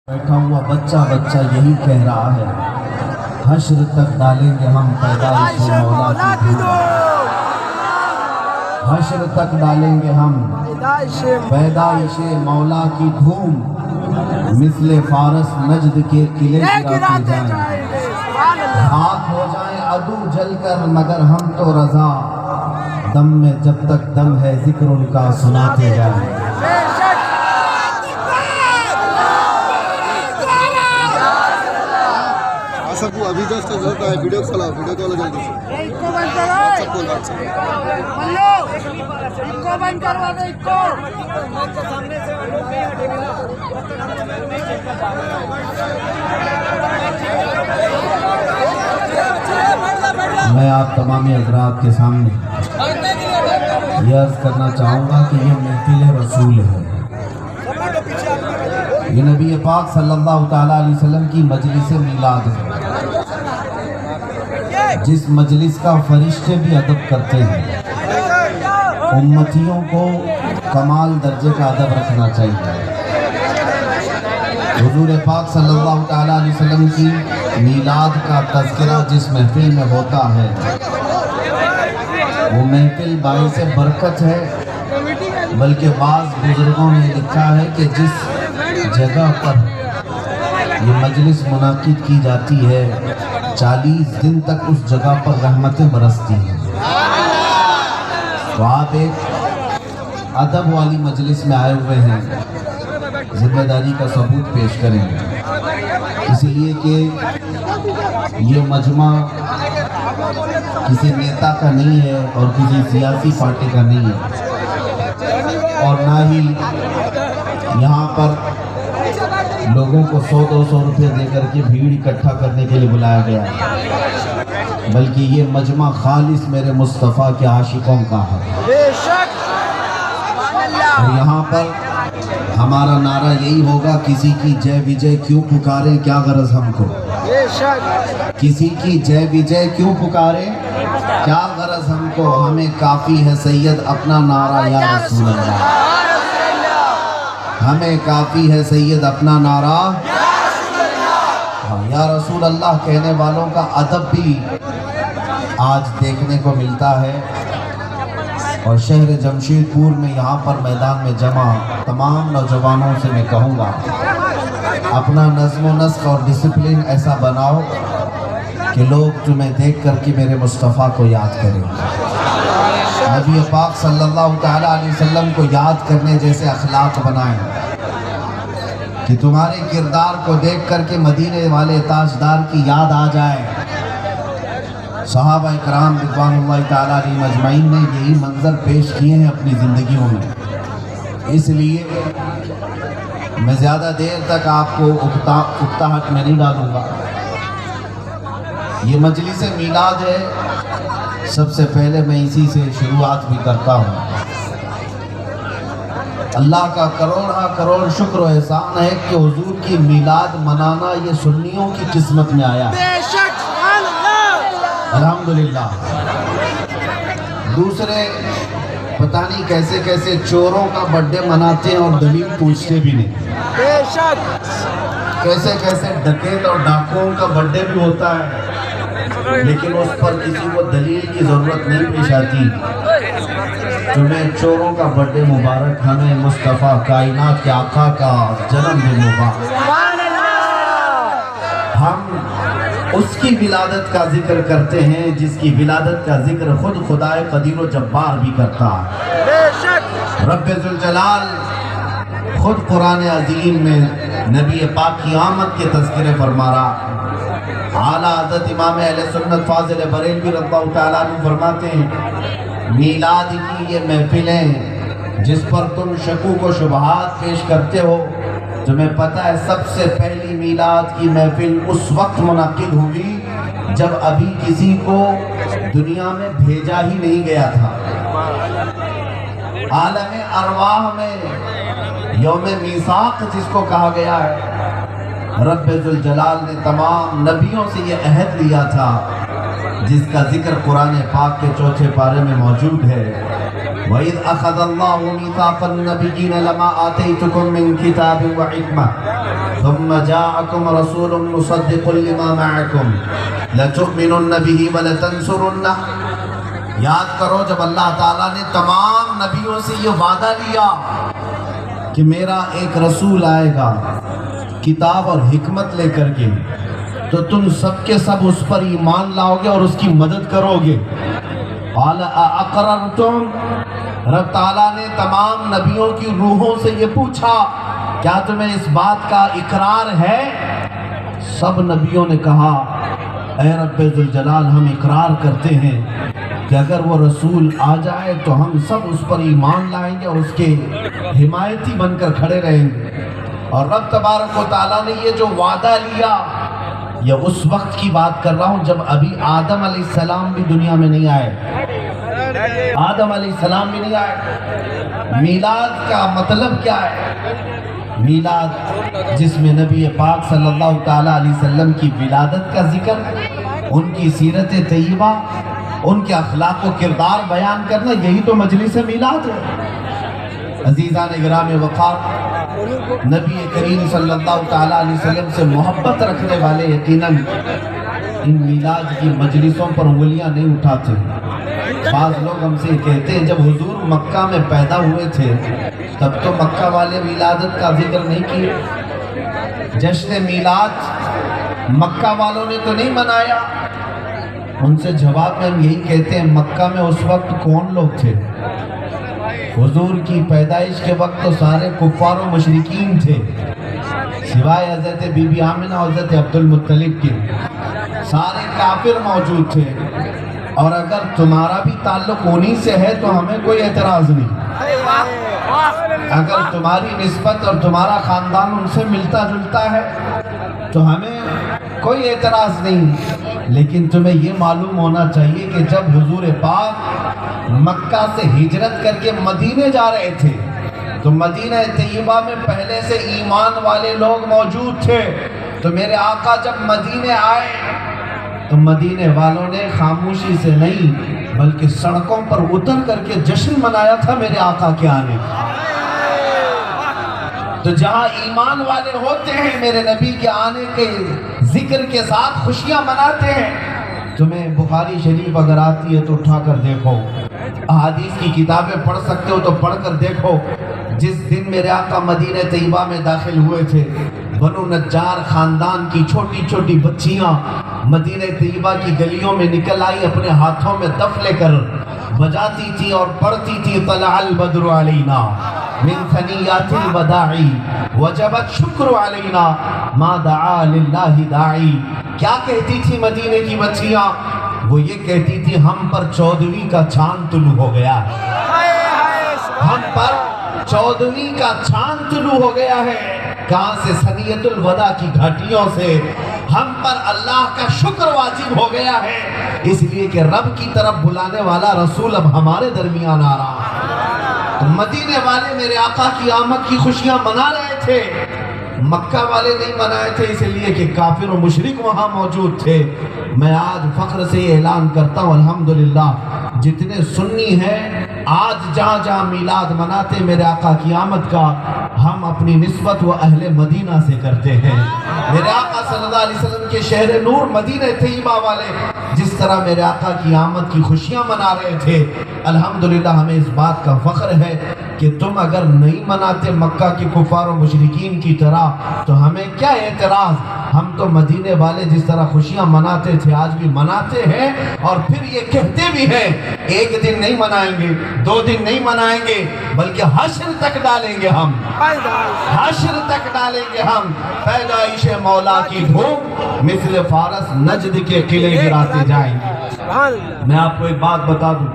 بیٹھا ہوا بچہ بچہ یہی کہہ رہا ہے، حشر تک ڈالیں گے ہم پیدائش مولا کی دھوم، حشر تک ڈالیں گے ہم پیدائش مولا کی دھوم، مثل فارس نجد کے قلعے گراتے جائیں، خاک ہو جائیں عدو جل کر مگر ہم تو رضا، دم میں جب تک دم ہے ذکر ان کا سناتے جائیں۔ سب کو ابھی جسٹ ضرورت ہے ویڈیو چلاؤ، ویڈیو کال جلدی سے ایک کو بند کرو، ایک کو بند کروا دو، ایک کو میں آپ تمامی حضرات کے سامنے یہ عرض کرنا چاہوں گا کہ یہ محفل رسول ہے، یہ نبی پاک صلی اللہ تعالیٰ علیہ وسلم کی مجلس میلاد ہے، جس مجلس کا فرشتے بھی ادب کرتے ہیں۔ امتیوں کو کمال درجے کا ادب رکھنا چاہیے۔ حضور پاک صلی اللہ تعالیٰ علیہ وسلم کی میلاد کا تذکرہ جس محفل میں ہوتا ہے وہ محفل باعث برکت ہے، بلکہ بعض بزرگوں نے لکھا ہے کہ جس جگہ پر یہ مجلس منعقد کی جاتی ہے 40 دن تک اس جگہ پر رحمتیں برستی ہیں۔ تو آپ ایک ادب والی مجلس میں آئے ہوئے ہیں، ذمہ داری کا ثبوت پیش کریں گے، اس لیے کہ یہ مجمع کسی نیتا کا نہیں ہے اور کسی سیاسی پارٹی کا نہیں ہے، اور نہ ہی یہاں پر لوگوں کو 100-200 روپے دے کر کے بھیڑ اکٹھا کرنے کے لیے بلایا گیا ہے، بلکہ یہ مجمع خالص میرے مصطفیٰ کے عاشقوں کا ہے۔ اور یہاں پر ہمارا نعرہ یہی ہوگا، کسی کی جے وجے کیوں پکارے کیا غرض ہم کو، کسی کی جے وجے کیوں پکارے کیا غرض ہم کو، ہمیں کافی ہے سید اپنا نعرہ یا رسول اللہ، ہمیں کافی ہے سید اپنا نعرہ یا رسول اللہ کہنے والوں کا ادب بھی آج دیکھنے کو ملتا ہے۔ اور شہر جمشید پور میں یہاں پر میدان میں جمع تمام نوجوانوں سے میں کہوں گا، اپنا نظم و نسق اور ڈسپلن ایسا بناؤ کہ لوگ تمہیں دیکھ کر کے میرے مصطفیٰ کو یاد کریں، نبی پاک صلی اللہ تعالیٰ علیہ وسلم کو یاد کرنے جیسے اخلاق بنائیں کہ تمہارے کردار کو دیکھ کر کے مدینے والے تاجدار کی یاد آ جائے۔ صحابہ کرام رضوان اللہ تعالیٰ علیہ مجمعین نے یہی منظر پیش کیے ہیں اپنی زندگیوں میں، اس لیے میں زیادہ دیر تک آپ کو اکتاہٹ میں نہیں ڈالوں گا۔ یہ مجلس میلاد ہے، سب سے پہلے میں اسی سے شروعات بھی کرتا ہوں۔ اللہ کا کروڑ شکر و احسان ہے کہ حضور کی میلاد منانا یہ سنیوں کی قسمت میں آیا ہے، الحمدللہ۔ دوسرے پتہ نہیں کیسے کیسے چوروں کا برڈے مناتے ہیں اور دلیل پوچھتے بھی نہیں، کیسے کیسے ڈکیت اور ڈاکوؤں کا برڈے بھی ہوتا ہے لیکن اس پر کسی کو دلیل کی ضرورت نہیں پیش آتی۔ تمہیں چوروں کا برڈے مبارک، ہمیں مصطفیٰ کائنات کے آقا کا جنم دن مبارک۔ ہم اس کی ولادت کا ذکر کرتے ہیں جس کی ولادت کا ذکر خود خدائے قدیر و جبار بھی کرتا ہے۔ رب ذوالجلال خود قرآن عظیم میں نبی پاک کی آمد کے تذکرے فرما رہا۔ اعلیٰ حضرت امام اہل سنت فاضل بریلوی رضی اللہ تعالیٰ عنہ فرماتے ہیں، میلاد کی یہ محفلیں جس پر تم شکوک و شبہات پیش کرتے ہو، تمہیں پتہ ہے سب سے پہلی میلاد کی محفل اس وقت منعقد ہوئی جب ابھی کسی کو دنیا میں بھیجا ہی نہیں گیا تھا۔ عالم ارواح میں یوم میثاق جس کو کہا گیا ہے، رب ذوالجلال نے تمام نبیوں سے یہ عہد لیا تھا جس کا ذکر قرآن پاک کے 4 پارے میں موجود ہے۔ وَإِذْ أَخَذَ اللَّهُ مِيثَاقَ النَّبِيِّينَ لَمَا آتَيْتُكُم مِّن كِتَابٍ وَحِكْمَةٍ ثُمَّ جَاءَكُمْ رَسُولٌ مُصَدِّقٌ لِّمَا مَعَكُمْ لَتُؤْمِنُنَّ بِهِ وَلَتَنصُرُنَّهُ۔ یاد کرو جب اللہ تعالیٰ نے تمام نبیوں سے یہ وعدہ لیا کہ میرا ایک رسول آئے گا کتاب اور حکمت لے کر کے، تو تم سب کے سب اس پر ایمان لاؤ گے اور اس کی مدد کرو گے۔ قال اقررتم، رب تعالیٰ نے تمام نبیوں کی روحوں سے یہ پوچھا کیا تمہیں اس بات کا اقرار ہے؟ سب نبیوں نے کہا اے رب ذوالجلال ہم اقرار کرتے ہیں کہ اگر وہ رسول آ جائے تو ہم سب اس پر ایمان لائیں گے اور اس کے حمایتی بن کر کھڑے رہیں گے۔ اور رب تبارک و تعالیٰ نے یہ جو وعدہ لیا، یہ اس وقت کی بات کر رہا ہوں جب ابھی آدم علیہ السلام بھی دنیا میں نہیں آئے، آدم علیہ السلام بھی نہیں آئے۔ میلاد کا مطلب کیا ہے؟ میلاد جس میں نبی پاک صلی اللہ تعالیٰ علیہ وسلم کی ولادت کا ذکر، ان کی سیرت طیبہ، ان کے اخلاق و کردار بیان کرنا، یہی تو مجلس میلاد ہے۔ عزیزان گرامی وقار، نبی کریم صلی اللہ تعالیٰ علیہ وسلم سے محبت رکھنے والے یقیناً ان میلاد کی مجلسوں پر انگلیاں نہیں اٹھاتے۔ بعض لوگ ہم سے کہتے ہیں جب حضور مکہ میں پیدا ہوئے تھے تب تو مکہ والے ولادت کا ذکر نہیں کیا، جشن میلاد مکہ والوں نے تو نہیں منایا۔ ان سے جواب میں ہم یہی کہتے ہیں مکہ میں اس وقت کون لوگ تھے؟ حضور کی پیدائش کے وقت تو سارے کفار و مشرکین تھے، سوائے حضرت بی بی آمنہ اور حضرت عبد المطلب کے، سارے کافر موجود تھے۔ اور اگر تمہارا بھی تعلق انہی سے ہے تو ہمیں کوئی اعتراض نہیں، اگر تمہاری نسبت اور تمہارا خاندان ان سے ملتا جلتا ہے تو ہمیں کوئی اعتراض نہیں۔ لیکن تمہیں یہ معلوم ہونا چاہیے کہ جب حضور پاک مکہ سے ہجرت کر کے مدینے جا رہے تھے تو مدینہ طیبہ میں پہلے سے ایمان والے لوگ موجود تھے، تو میرے آقا جب مدینے آئے تو مدینے والوں نے خاموشی سے نہیں بلکہ سڑکوں پر اتر کر کے جشن منایا تھا میرے آقا کے آنے کا۔ تو جہاں ایمان والے ہوتے ہیں میرے نبی کے آنے کے ذکر کے ساتھ خوشیاں مناتے ہیں۔ تمہیں بخاری شریف اگر آتی ہے تو اٹھا کر دیکھو، احادیث کی کتابیں پڑھ سکتے ہو تو پڑھ کر دیکھو، جس دن میرے آقا مدینہ طیبہ میں داخل ہوئے تھے بنو نجار خاندان کی چھوٹی چھوٹی بچیاں مدینہ طیبہ کی گلیوں میں نکل آئی، اپنے ہاتھوں میں دف لے کر بجاتی تھی اور پڑھتی تھی طلع البدر علینا من ثنیات الوداع وجبت شکر علینا ما دعا للہ داعی۔ کیا کہتی تھی مدینے کی بچیاں؟ وہ یہ کہتی تھی ہم پر 14ویں کا چاند طلوع ہو گیا ہے، ہم پر 14ویں کا چاند طلوع ہو گیا ہے۔ کہاں سے؟ ثنیۃ الوداع کی گھاٹیوں سے ہم پر اللہ کا شکر واجب ہو گیا ہے، اس لیے کہ رب کی طرف بلانے والا رسول اب ہمارے درمیان آ رہا ہے۔ تو مدینے والے میرے آقا کی آمد کی خوشیاں منا رہے تھے، مکہ والے نہیں منائے تھے اس لیے کہ کافر و مشرک وہاں موجود تھے۔ میں آج فخر سے یہ اعلان کرتا ہوں الحمدللہ جتنے سنی ہیں آج جہاں جہاں میلاد مناتے میرے آقا کی آمد کا، ہم اپنی نسبت و اہل مدینہ سے کرتے ہیں۔ میرے آقا صلی اللہ علیہ وسلم کے شہر نور مدینہ طیبہ والے جس طرح میرے آقا کی آمد کی خوشیاں منا رہے تھے، الحمدللہ ہمیں اس بات کا فخر ہے کہ تم اگر نہیں مناتے مکہ کے کفار و مشرکین کی طرح تو ہمیں کیا اعتراض؟ ہم تو مدینے والے جس طرح خوشیاں مناتے تھے آج بھی مناتے ہیں، اور پھر یہ کہتے بھی ہیں ایک دن نہیں منائیں گے، 2 دن نہیں منائیں گے، بلکہ حشر تک ڈالیں گے ہم، حشر تک ڈالیں گے ہم پیدائش مولا کی دھوم مثل فارس نجد کے قلعے گراتے جائیں گے۔ میں آپ کو ایک بات بتا دوں،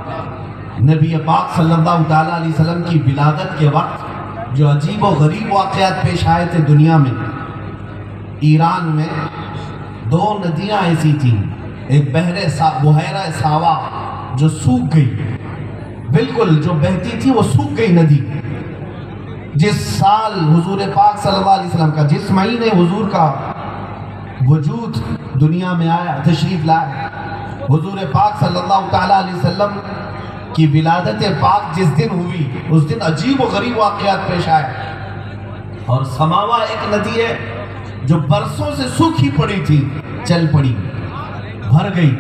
نبی پاک صلی اللہ تعالیٰ علیہ وسلم کی ولادت کے وقت جو عجیب و غریب واقعات پیش آئے تھے دنیا میں، ایران میں 2 ندیاں ایسی تھیں، ایک بحیرہ ساوا جو سوکھ گئی، بالکل جو بہتی تھی وہ سوکھ گئی ندی۔ جس سال حضور پاک صلی اللہ علیہ وسلم کا، جس مہینے حضور کا وجود دنیا میں آیا، تشریف لائے، حضور پاک صلی اللہ تعالیٰ علیہ وسلم کی ولادت پاک جس دن ہوئی اس دن عجیب و غریب واقعات پیش آئے. اور سماوا ایک ندی ہے جو برسوں سے سوکھی پڑی تھی، چل پڑی، بھر گئی.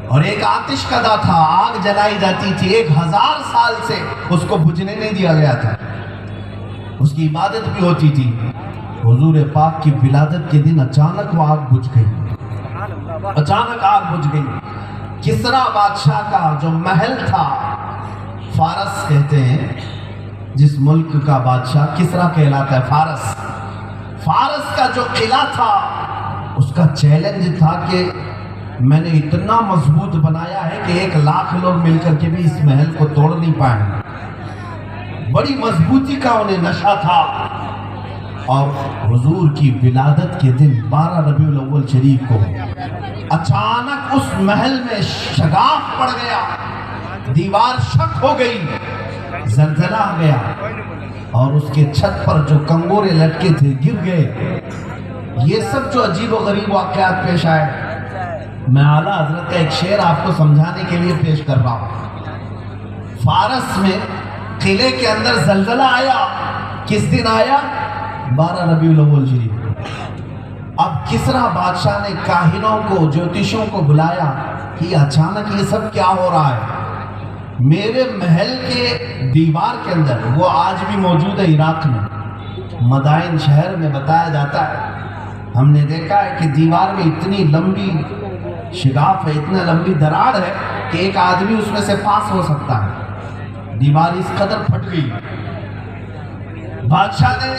اور ایک آتش کدا تھا، آگ جلائی جاتی تھی، 1000 سال سے اس کو بجھنے نہیں دیا گیا تھا، اس کی عبادت بھی ہوتی تھی. حضور پاک کی ولادت کے دن اچانک وہ آگ بجھ گئی، اچانک آگ بجھ گئی. کسرا بادشاہ کا جو محل تھا، فارس کہتے ہیں جس ملک کا بادشاہ کسرا کہلاتا ہے، فارس کا جو قلعہ تھا اس کا چیلنج تھا کہ میں نے اتنا مضبوط بنایا ہے کہ 1,00,000 لوگ مل کر کے بھی اس محل کو توڑ نہیں پائیں. بڑی مضبوطی کا انہیں نشہ تھا. اور حضور کی ولادت کے دن 12 ربیع الاول شریف کو اچانک اس محل میں شگاف پڑ گیا، دیوار شک ہو گئی، زلزلہ آ گیا اور اس کے چھت پر جو کنگورے لٹکے تھے گر گئے. یہ سب جو عجیب و غریب واقعات پیش آئے، میں اعلیٰ حضرت کا ایک شعر آپ کو سمجھانے کے لیے پیش کر رہا ہوں. فارس میں قلعے کے اندر زلزلہ آیا. کس دن آیا؟ 12 ربیع الاول شریف. اب کسرا بادشاہ نے کاہنوں کو، جوتشوں کو بلایا کہ اچانک یہ سب کیا ہو رہا ہے. میرے محل کے دیوار کے اندر، وہ آج بھی موجود ہے عراق میں، مدائن شہر میں بتایا جاتا ہے، ہم نے دیکھا ہے کہ دیوار میں اتنی لمبی شگاف ہے، اتنا لمبی دراڑ ہے کہ ایک آدمی اس میں سے پاس ہو سکتا ہے. دیوار اس قدر پھٹ گئی. بادشاہ نے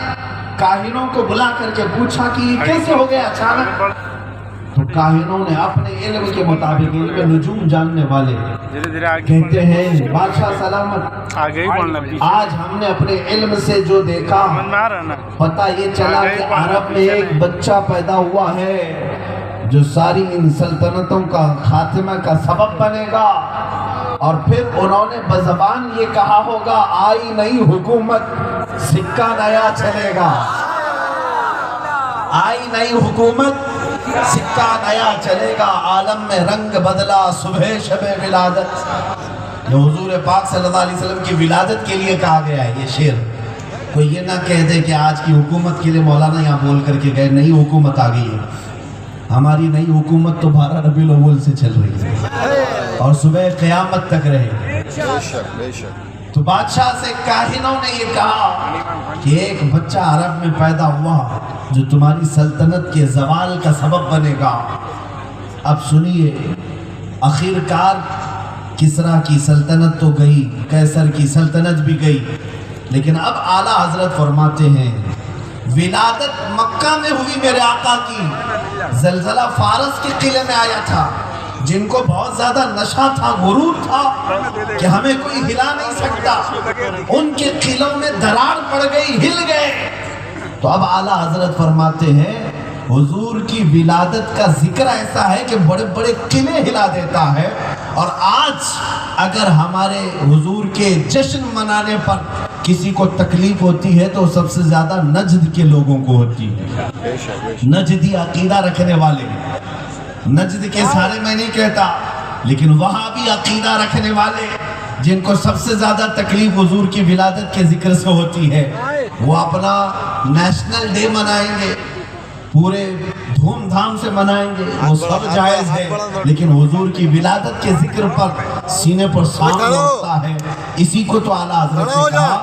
کاہنوں کو بلا کر کے پوچھا کہ یہ کیسے ہو گیا اچانک. تو کاہنوں نے اپنے علم کے مطابق، علم نجوم جاننے والے کہتے ہیں بادشاہ سلامت، آج ہم نے اپنے علم سے جو دیکھا پتہ یہ چلا کہ عرب میں ایک بچہ پیدا ہوا ہے جو ساری ان سلطنتوں کا خاتمہ کا سبب بنے گا. اور پھر انہوں نے بزبان یہ کہا ہوگا، آئی نئی حکومت سکہ نیا چلے گا. آئی نئی حکومت سکہ نیا چلے گا. عالم میں رنگ بدلا صبح شب ولادت. یہ حضور پاک صلی اللہ علیہ وسلم کی ولادت کے لیے کہا گیا ہے یہ شعر. کوئی یہ نہ کہہ دے کہ آج کی حکومت کے لیے مولانا یہاں بول کر کے گئے نئی حکومت آ گئی ہے. ہماری نئی حکومت تو 12 ربیع الاول سے چل رہی ہے اور صبح قیامت تک رہے. تو بادشاہ سے کاہنوں نے یہ کہا کہ ایک بچہ عرب میں پیدا ہوا جو تمہاری سلطنت کے زوال کا سبب بنے گا. اب سنیے، آخر کار کسرا کی سلطنت تو گئی، قیصر کی سلطنت بھی گئی، لیکن اب اعلیٰ حضرت فرماتے ہیں ولادت مکہ میں ہوئی میرے آقا کی. زلزلہ فارس کے قلعے میں آیا تھا، جن کو بہت زیادہ نشہ تھا، غرور تھا کہ ہمیں کوئی ہلا نہیں سکتا. ان کے قلعوں میں دراڑ پڑ گئی، ہل گئے. تو اب اعلیٰ حضرت فرماتے ہیں حضور کی ولادت کا ذکر ایسا ہے کہ بڑے بڑے قلعے ہلا دیتا ہے. اور آج اگر ہمارے حضور کے جشن منانے پر کسی کو تکلیف ہوتی ہے تو سب سے زیادہ نجد کے لوگوں کو ہوتی ہے. نجدی عقیدہ رکھنے والے، نجد کے سارے میں نہیں کہتا، لیکن وہاں بھی عقیدہ رکھنے والے جن کو سب سے زیادہ تکلیف حضور کی ولادت کے ذکر سے ہوتی ہے، وہ اپنا نیشنل ڈے منائیں گے، پورے دھوم دھام سے منائیں گے، وہ سب جائز ہے، لیکن حضور کی ولادت کے ذکر پر سینے پر سانپ لڑتا ہے. اسی کو تو اعلیٰ حضرت نے کہا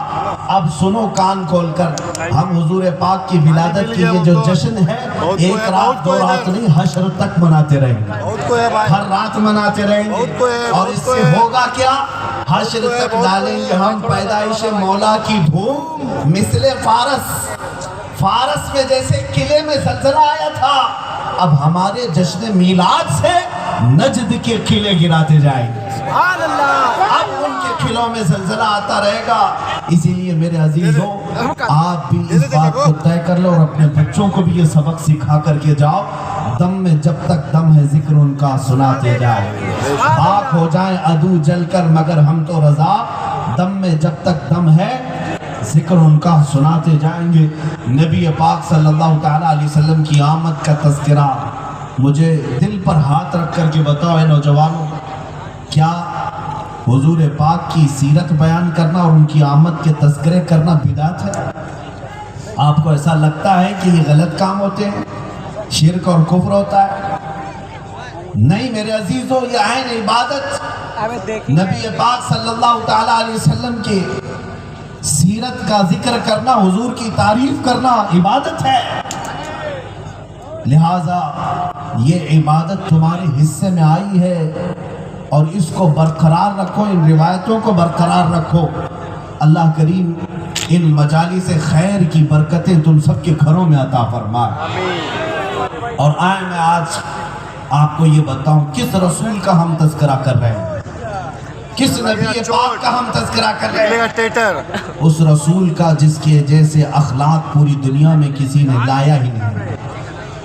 اب سنو کان کھول کر، ہم حضور پاک کی ولادت کے یہ جو جشن ہے 1 رات 2 رات نہیں، حشر تک مناتے رہیں گے، ہر رات مناتے رہیں گے. اور اس سے ہوگا کیا؟ حشر تک ڈالیں گے ہم پیدائش مولا کی دھوم. مثل فارس میں جیسے قلعے میں زلزلہ آیا تھا، اب ہمارے جشن میلاد سے نجد کے قلعے گراتے جائیں گے. اب ان کے قلعوں میں زلزلہ آتا رہے گا. اسی لیے میرے عزیزوں، آپ بھی اس بات کو طے کر لو اور اپنے بچوں کو بھی یہ سبق سکھا کر کے جاؤ، دم میں جب تک دم ہے ذکر ان کا سناتے جائیں. خاک ہو جائیں عدو جل کر مگر ہم تو رضا، دم میں جب تک دم ہے ذکر ان کا سناتے جائیں گے. نبی پاک صلی اللہ تعالیٰ علیہ وسلم کی آمد کا تذکرہ مجھے دل پر ہاتھ رکھ کر کے بتاؤ اے نوجوانوں، کیا حضور پاک کی سیرت بیان کرنا اور ان کی آمد کے تذکرے کرنا بدعت ہے؟ آپ کو ایسا لگتا ہے کہ یہ غلط کام ہوتے ہیں، شرک اور کفر ہوتا ہے؟ نہیں میرے عزیزو، یہ عین عبادت، نبی پاک صلی اللہ تعالیٰ علیہ وسلم کی سیرت کا ذکر کرنا، حضور کی تعریف کرنا عبادت ہے۔ لہٰذا یہ عبادت تمہارے حصے میں آئی ہے اور اس کو برقرار رکھو، ان روایتوں کو برقرار رکھو۔ اللہ کریم ان مجالس خیر کی برکتیں تم سب کے گھروں میں عطا فرمائے۔ اور آئے میں آج آپ کو یہ بتاؤں کس رسول کا ہم تذکرہ کر رہے ہیں، کس نبی پاک کا ہم تذکرہ کر رہے ہیں؟ اس رسول کا جس کے جیسے اخلاق پوری دنیا میں کسی نے لایا ہی نہیں۔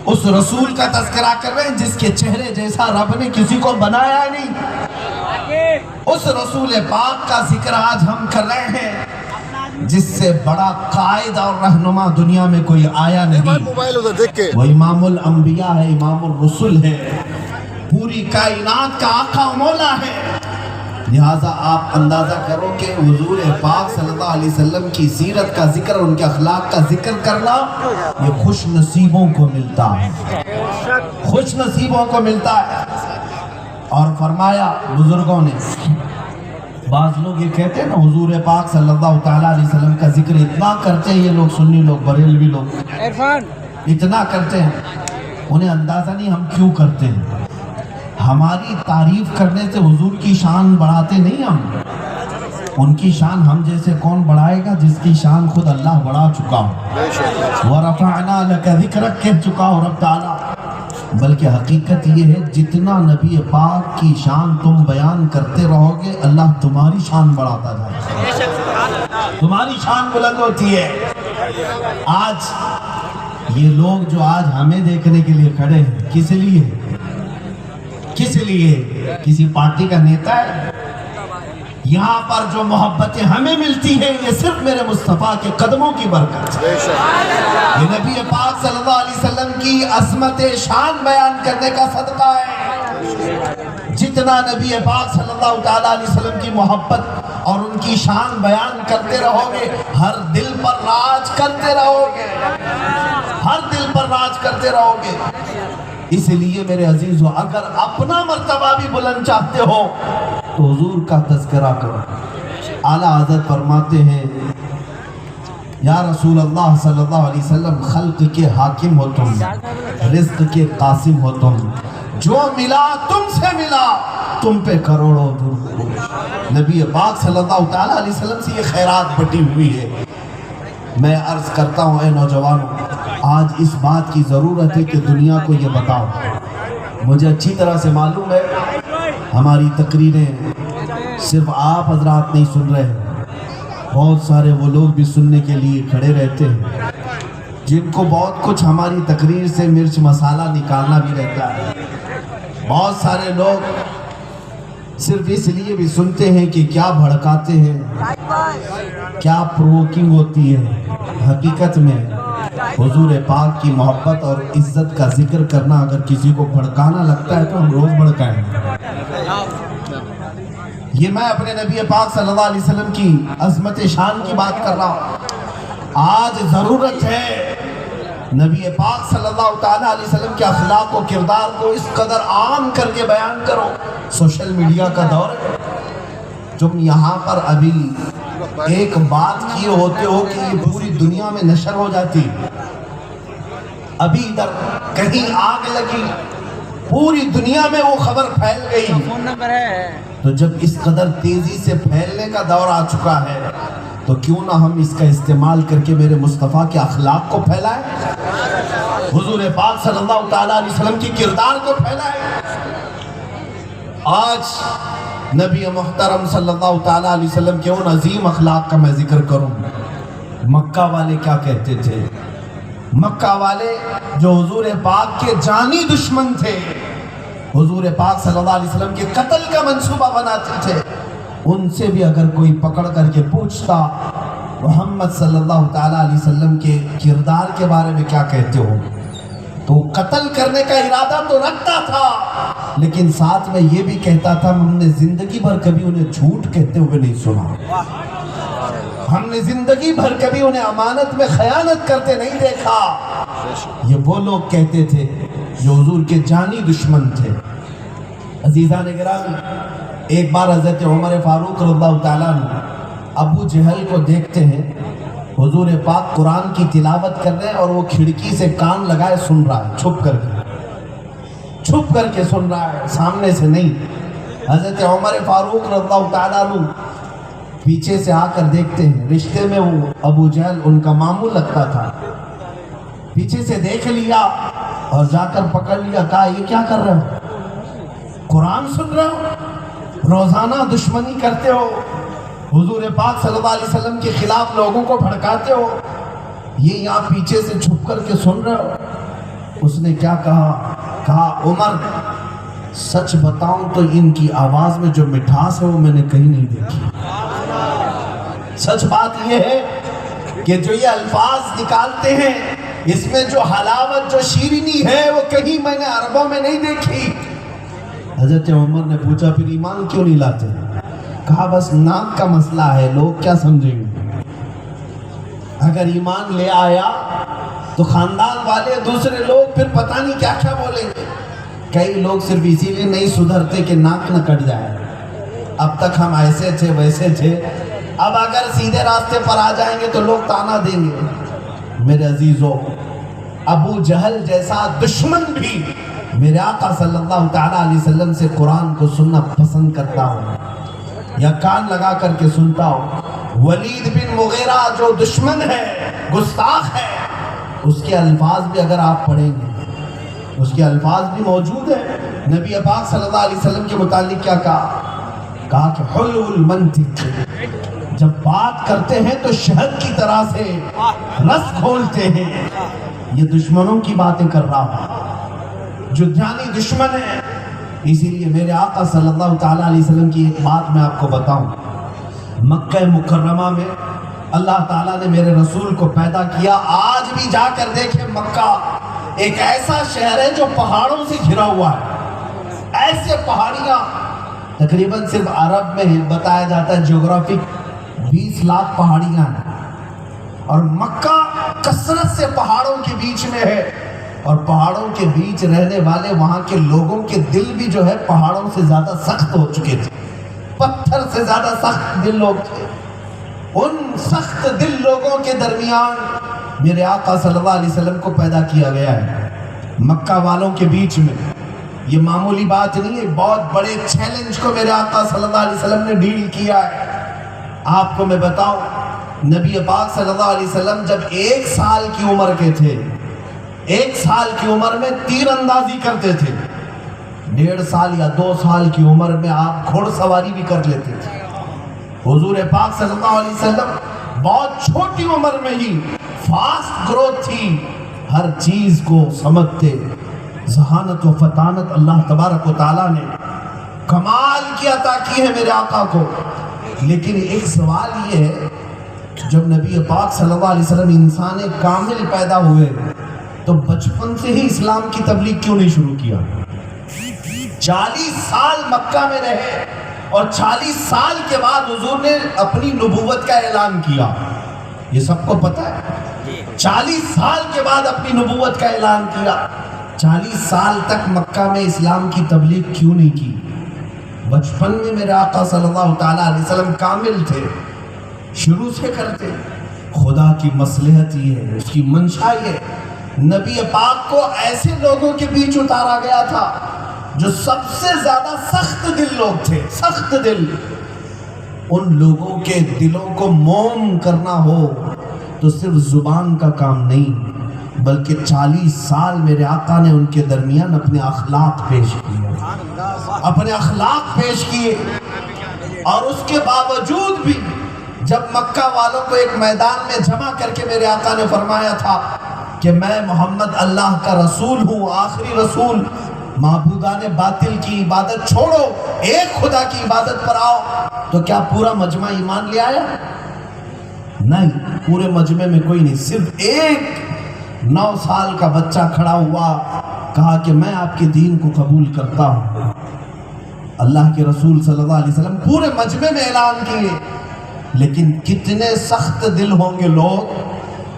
اس رسول کا تذکرہ کر رہے ہیں جس کے چہرے جیسا رب نے کسی کو بنایا ہی نہیں۔ اس رسول پاک کا ذکر آج ہم کر رہے ہیں جس سے بڑا قائد اور رہنما دنیا میں کوئی آیا نہیں۔ وہ امام الانبیاء ہے، امام الرسل ہے، پوری کائنات کا آقا و مولا ہے۔ لہٰذا آپ اندازہ کرو کہ حضور پاک صلی اللہ علیہ وسلم کی سیرت کا ذکر، ان کے اخلاق کا ذکر کرنا یہ خوش نصیبوں کو ملتا ہے، خوش نصیبوں کو ملتا ہے۔ اور فرمایا بزرگوں نے، بعض لوگ یہ کہتے ہیں نا حضور پاک صلی اللہ تعالیٰ علیہ وسلم کا ذکر اتنا کرتے ہیں، یہ لوگ سنی لوگ، بریلوی لوگ اتنا کرتے ہیں، انہیں اندازہ نہیں ہم کیوں کرتے ہیں۔ ہماری تعریف کرنے سے حضور کی شان بڑھاتے نہیں ہم، ان کی شان ہم جیسے کون بڑھائے گا جس کی شان خود اللہ بڑھا چکا ہو، وَرَفَعْنَا لَكَ ذِكْرَكَ کہہ چکا ہو رب تعالیٰ۔ بلکہ حقیقت یہ ہے جتنا نبی پاک کی شان تم بیان کرتے رہو گے اللہ تمہاری شان بڑھاتا جائے گا، تمہاری شان بلند ہوتی ہے۔ آج یہ لوگ جو آج ہمیں دیکھنے کے لیے کھڑے ہیں، کس لیے؟ کس لیے؟ کسی پارٹی کا نیتا ہے؟ یہاں پر جو محبتیں ہمیں ملتی ہیں یہ صرف میرے مصطفیٰ کے قدموں کی برکت ہے، یہ نبی پاک صلی اللہ علیہ وسلم کی عظمت شان بیان کرنے کا صدقہ ہے۔ جتنا نبی پاک صلی اللہ تعالیٰ علیہ وسلم کی محبت اور ان کی شان بیان کرتے رہو گے ہر دل پر راج کرتے رہو گے، ہر دل پر راج کرتے رہو گے۔ اس لیے میرے عزیزو اگر اپنا مرتبہ بھی بلند چاہتے ہو تو حضور کا تذکرہ کرو۔ اعلیٰ حضرت فرماتے ہیں یا رسول اللہ صلی اللہ علیہ وسلم خلق کے حاکم ہو تم، رزق کے قاسم ہو تم، جو ملا تم سے ملا تم پہ کروڑوں درود۔ نبی پاک صلی اللہ تعالیٰ علیہ وسلم سے یہ خیرات بٹی ہوئی ہے۔ میں عرض کرتا ہوں اے نوجوانوں، آج اس بات کی ضرورت ہے کہ دنیا کو یہ بتاؤ۔ مجھے اچھی طرح سے معلوم ہے ہماری تقریریں صرف آپ حضرات نہیں سن رہے ہیں، بہت سارے وہ لوگ بھی سننے کے لیے کھڑے رہتے ہیں جن کو بہت کچھ ہماری تقریر سے مرچ مسالہ نکالنا بھی رہتا ہے۔ بہت سارے لوگ صرف اس لیے بھی سنتے ہیں کہ کیا بھڑکاتے ہیں، کیا پرووکنگ ہوتی ہے۔ حقیقت میں حضور پاک کی محبت اور عزت کا ذکر کرنا اگر کسی کو بھڑکانا لگتا ہے تو ہم روز بھڑکائیں۔ یہ میں اپنے نبی پاک صلی اللہ علیہ وسلم کی عظمت شان کی بات کر رہا ہوں۔ آج ضرورت ہے نبی پاک صلی اللہ تعالیٰ علیہ وسلم کے اخلاق و کردار کو اس قدر عام کر کے بیان کرو۔ سوشل میڈیا کا دور ہے، تم یہاں پر ابھی ایک بات کیے ہوتے ہو کہ یہ پوری دنیا میں نشر ہو جاتی، ابھی ادھر کہیں آگ لگی پوری دنیا میں وہ خبر پھیل گئی۔ تو جب اس قدر تیزی سے پھیلنے کا دور آ چکا ہے تو کیوں نہ ہم اس کا استعمال کر کے میرے مصطفیٰ کے اخلاق کو پھیلائیں، حضور پاک صلی اللہ تعالیٰ علیہ وسلم کی کردار کو پھیلائیں۔ آج نبی محترم صلی اللہ تعالیٰ علیہ وسلم کے ان عظیم اخلاق کا میں ذکر کروں۔ مکہ والے کیا کہتے تھے؟ مکہ والے جو حضور پاک کے جانی دشمن تھے، حضور پاک صلی اللہ علیہ وسلم کے قتل کا منصوبہ بناتے تھے، ان سے بھی اگر کوئی پکڑ کر کے پوچھتا محمد صلی اللہ تعالیٰ علیہ وسلم کے کردار کے بارے میں کیا کہتے ہو، تو قتل کرنے کا ارادہ تو رکھتا تھا، لیکن ساتھ میں یہ بھی کہتا تھا ہم نے زندگی بھر کبھی انہیں جھوٹ کہتے ہوئے نہیں سنا، ہم نے زندگی بھر کبھی انہیں امانت میں خیانت کرتے نہیں دیکھا۔ یہ وہ لوگ کہتے تھے جو حضور کے جانی دشمن تھے۔ عزیزان گرامی، ایک بار حضرت عمر فاروق رضی اللہ تعالیٰ عنہ ابو جہل کو دیکھتے ہیں، حضور پاک قرآن کی تلاوت کر رہے ہیں اور وہ کھڑکی سے کان لگائے سن رہا ہے، چھپ کر کے سن رہا ہے، سامنے سے نہیں۔ حضرت عمر فاروق رضی اللہ تعالیٰ عنہ پیچھے سے آ کر دیکھتے ہیں، رشتے میں وہ ابو جہل ان کا ماموں لگتا تھا، پیچھے سے دیکھ لیا اور جا کر پکڑ لیا، کہا یہ کیا کر رہے ہو؟ قرآن سن رہے ہو، روزانہ دشمنی کرتے ہو، حضور پاک صلی اللہ علیہ وسلم کے خلاف لوگوں کو بھڑکاتے ہو، یہ یہاں پیچھے سے چھپ کر کے سن رہے ہو۔ اس نے کیا کہا عمر سچ بتاؤں تو ان کی آواز میں جو مٹھاس ہے وہ میں نے کہیں نہیں دیکھی۔ سچ بات یہ ہے کہ جو یہ الفاظ نکالتے ہیں اس میں جو حلاوت، جو شیرینی ہے وہ کہیں میں نے عربوں میں نہیں دیکھی۔ حضرت عمر نے پوچھا پھر ایمان کیوں نہیں لاتے؟ کہا بس ناک کا مسئلہ ہے، لوگ کیا سمجھیں گے؟ اگر ایمان لے آیا تو خاندان والے دوسرے لوگ پھر پتہ نہیں کیا کیا بولیں گے۔ کئی لوگ صرف اسی لیے نہیں سدھرتے کہ ناک نہ کٹ جائے، اب تک ہم ایسے تھے ویسے تھے، اب اگر سیدھے راستے پر آ جائیں گے تو لوگ تانا دیں گے۔ میرے عزیزوں، ابو جہل جیسا دشمن بھی میرے آقا صلی اللہ تعالیٰ علیہ وسلم سے قرآن کو سننا پسند کرتا ہوں یا کان لگا کر کے سنتا ہوں۔ ولید بن مغیرہ جو دشمن ہے، گستاخ ہے، اس کے الفاظ بھی اگر آپ پڑھیں گے، اس کے الفاظ بھی موجود ہیں۔ نبی پاک صلی اللہ علیہ وسلم کے متعلق کیا کہا کہ حلو المنطق، جب بات کرتے ہیں تو شہد کی طرح سے رس کھولتے ہیں۔ یہ دشمنوں کی باتیں کر رہا ہوں جو جانی دشمن ہے۔ اسی لیے میرے آقا صلی اللہ تعالیٰ علیہ وسلم کی ایک بات میں آپ کو بتاؤں، مکہ مکرمہ میں اللہ تعالیٰ نے میرے رسول کو پیدا کیا۔ آج بھی جا کر دیکھیں، مکہ ایک ایسا شہر ہے جو پہاڑوں سے گھرا ہوا ہے، ایسے پہاڑیاں تقریباً صرف عرب میں بتایا جاتا ہے جغرافک 20 لاکھ پہاڑیاں ہیں، اور مکہ کثرت سے پہاڑوں کے بیچ میں ہے، اور پہاڑوں کے بیچ رہنے والے وہاں کے لوگوں کے دل بھی جو ہے پہاڑوں سے زیادہ سخت ہو چکے تھے، پتھر سے زیادہ سخت دل لوگ تھے۔ ان سخت دل لوگوں کے درمیان میرے آقا صلی اللہ علیہ وسلم کو پیدا کیا گیا ہے، مکہ والوں کے بیچ میں۔ یہ معمولی بات نہیں ہے، بہت بڑے چیلنج کو میرے آقا صلی اللہ علیہ وسلم نے ڈیل کیا ہے۔ آپ کو میں بتاؤں، نبی پاک صلی اللہ علیہ وسلم جب 1 سال کی عمر کے تھے، 1 سال کی عمر میں تیر اندازی کرتے تھے، 1.5 سال یا 2 سال کی عمر میں آپ گھوڑ سواری بھی کر لیتے تھے۔ حضور پاک صلی اللہ علیہ وسلم بہت چھوٹی عمر میں ہی فاسٹ گروتھ تھی، ہر چیز کو سمجھتے، ذہانت و فطانت اللہ تبارک و تعالیٰ نے کمال کی عطا کی ہے میرے آقا کو۔ لیکن ایک سوال یہ ہے، جب نبی پاک صلی اللہ علیہ وسلم انسان کامل پیدا ہوئے تو بچپن سے ہی اسلام کی تبلیغ کیوں نہیں شروع کیا؟ 40 سال مکہ میں رہے اور 40 سال کے بعد حضور نے اپنی نبوت کا اعلان کیا، یہ سب کو پتہ ہے۔ 40 سال کے بعد اپنی نبوت کا اعلان کیا، 40 سال تک مکہ میں اسلام کی تبلیغ کیوں نہیں کی؟ بچپن میں میرے آقا صلی اللہ تعالیٰ علیہ وسلم کامل تھے، شروع سے کرتے۔ خدا کی مصلحت یہ ہے، اس کی منشا یہ ہے، نبی پاک کو ایسے لوگوں کے بیچ اتارا گیا تھا جو سب سے زیادہ سخت دل لوگ تھے، سخت دل۔ ان لوگوں کے دلوں کو موم کرنا ہو تو صرف زبان کا کام نہیں، بلکہ 40 سال میرے آقا نے ان کے درمیان اپنے اخلاق پیش کیے، اپنے اخلاق پیش کیے۔ اور اس کے باوجود بھی جب مکہ والوں کو ایک میدان میں جمع کر کے میرے آقا نے فرمایا تھا کہ میں محمد اللہ کا رسول ہوں، آخری رسول، معبودان باطل کی عبادت چھوڑو، ایک خدا کی عبادت پر آؤ، تو کیا پورا مجمع ایمان لے آیا؟ نہیں، پورے مجمع میں کوئی نہیں، صرف ایک 9 سال کا بچہ کھڑا ہوا، کہا کہ میں آپ کے دین کو قبول کرتا ہوں۔ اللہ کے رسول صلی اللہ علیہ وسلم پورے مجمع میں اعلان کیے، لیکن کتنے سخت دل ہوں گے لوگ،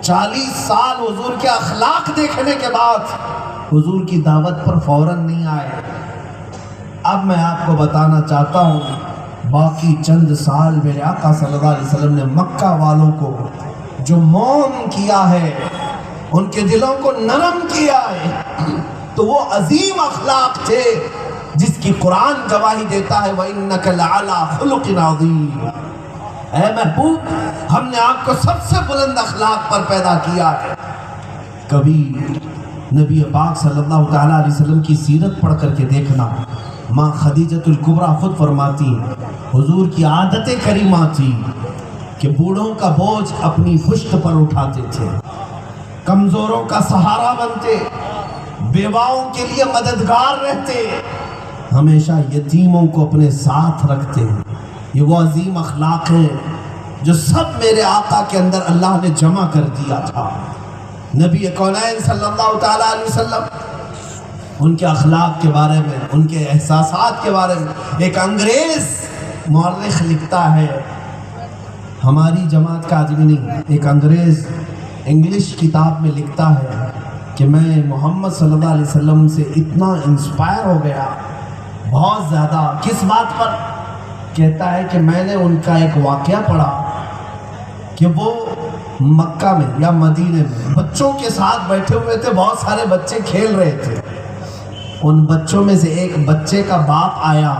40 سال حضور کے اخلاق دیکھنے کے بعد حضور کی دعوت پر فوراً نہیں آئے۔ اب میں آپ کو بتانا چاہتا ہوں، باقی چند سال میرے آقا صلی اللہ علیہ وسلم نے مکہ والوں کو جو موم کیا ہے، ان کے دلوں کو نرم کیا ہے، تو وہ عظیم اخلاق تھے جس کی قرآن گواہی دیتا ہے وَإِنَّكَ لَعَلَىٰ خُلُقٍ عَظِيمٍ۔ اے محبوب، ہم نے آپ کو سب سے بلند اخلاق پر پیدا کیا ہے۔ کبھی نبی پاک صلی اللہ تعالیٰ علیہ وسلم کی سیرت پڑھ کر کے دیکھنا، ماں خدیجۃ الکبریٰ خود فرماتی حضور کی عادت کریمہ تھی کہ بوڑھوں کا بوجھ اپنی پشت پر اٹھاتے تھے، کمزوروں کا سہارا بنتے، بیواؤں کے لیے مددگار رہتے، ہمیشہ یتیموں کو اپنے ساتھ رکھتے۔ یہ وہ عظیم اخلاق ہیں جو سب میرے آقا کے اندر اللہ نے جمع کر دیا تھا۔ نبی کونین صلی اللہ تعالیٰ علیہ وسلم، ان کے اخلاق کے بارے میں، ان کے احساسات کے بارے میں ایک انگریز مورخ لکھتا ہے، ہماری جماعت کا آدمی نہیں، ایک انگریز انگلش کتاب میں لکھتا ہے کہ میں محمد صلی اللہ علیہ وسلم سے اتنا انسپائر ہو گیا، بہت زیادہ۔ کس بات پر؟ کہتا ہے کہ میں نے ان کا ایک واقعہ پڑھا کہ وہ مکہ میں یا مدینے میں بچوں کے ساتھ بیٹھے ہوئے تھے، بہت سارے بچے کھیل رہے تھے، ان بچوں میں سے ایک بچے کا باپ آیا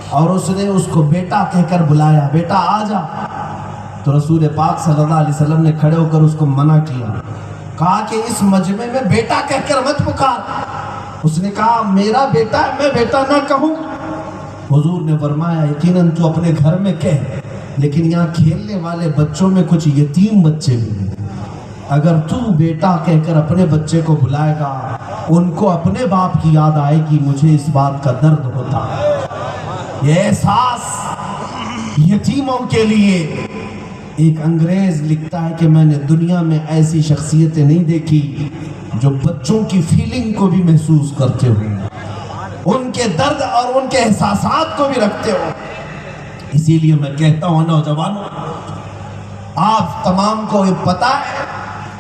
اور اس نے اس کو بیٹا کہہ کر بلایا، بیٹا آ جا۔ تو رسول پاک صلی اللہ علیہ وسلم نے کھڑے ہو کر اس کو منع کیا، کہا کہ اس مجمع میں بیٹا کہہ کر مت پکار۔ اس نے کہا میرا بیٹا ہے، میں بیٹا نہ کہوں؟ حضور نے فرمایا یقیناً تو اپنے گھر میں کہہ، لیکن یہاں کھیلنے والے بچوں میں کچھ یتیم بچے بھی ہیں، اگر تو بیٹا کہہ کر اپنے بچے کو بلائے گا، ان کو اپنے باپ کی یاد آئے گی، مجھے اس بات کا درد ہوتا ہے۔ یہ احساس یتیموں کے لیے ایک انگریز لکھتا ہے کہ میں نے دنیا میں ایسی شخصیتیں نہیں دیکھی جو بچوں کی فیلنگ کو بھی محسوس کرتے ہو، ان کے درد اور ان کے احساسات کو بھی رکھتے ہو۔ اسی لیے میں کہتا ہوں نوجوانوں، آپ تمام کو یہ پتا ہے